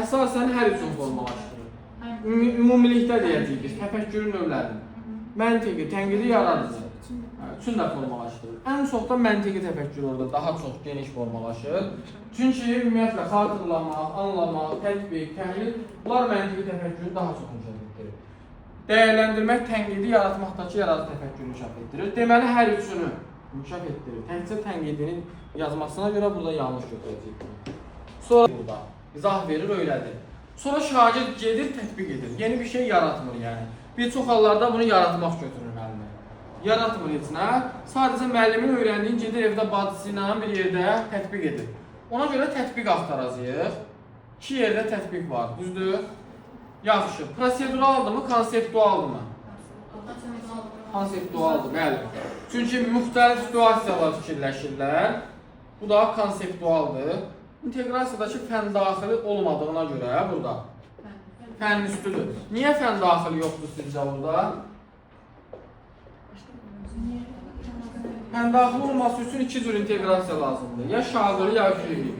əsasən hər üçün formalaşdırır. Ümumilikdə deyəcəyik biz, təfəkkürün növlərini. Məntiqi, tənqidi, yaradıcı üçün də formalaşdırır. Ən çox da məntiqi təfəkkür orada daha çox geniş formalaşır. Çünki ümumiyyətlə xatırlamaq, anlamaq, tətbiq, təhlil, bunlar məntiqi təfəkkürü daha çox inkişaf etdirir. Dəyərləndirmək, tənqidi yaratmaqdakı yaradıcı təfəkkürü inkişaf etdirir. Deməli, hər üçünü inkişaf etdirir. Təkcə tənqidinin yazmasına görə burada yanlış götürəcəyik. Sonra burada izah verir, öyrədir. Sonra şagird gedir, tətbiq edir. Yeni bir şey yaratmır yəni. Bir çox hallarda bunu yaratmaq götürür müəllimə. Yaratmır heç nə. Sadəcə müəllimin öyrəndiyin gedir evdə bacısı ilə bir yerdə tətbiq edir. Ona görə tətbiq axtaracağıq. İki yerdə tətbiq var, düzdür? Yaxşı. Proseduraldırmı, konseptualdırmı? Konseptualdır, bəli. Çünki müxtəlif situasiyalar fikirləşirlər. Bu da konseptualdır. İnteqrasiyadakı fən daxili olmadığına görə burada fən üstüdür. Niyə fən daxili yoxdur sizcə burada? Fən daxili olması üçün iki cür inteqrasiya lazımdır. Ya şaquli, ya üfüqi.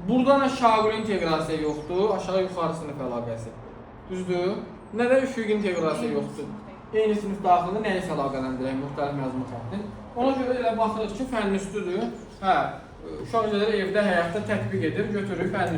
Burada nə şaquli inteqrasiya yoxdur, aşağı yuxarı sinif əlaqəsi. Düzdür? Nə də üfüqi inteqrasiya yoxdur. Eyni sinif daxilində nəyisə əlaqələndirək, müxtəlif məzmun xəttin. Ona görə elə baxırıq ki, fənn üstüdür. Uşaq evdə həyatda tətbiq edir, götürür fənn üstüdür.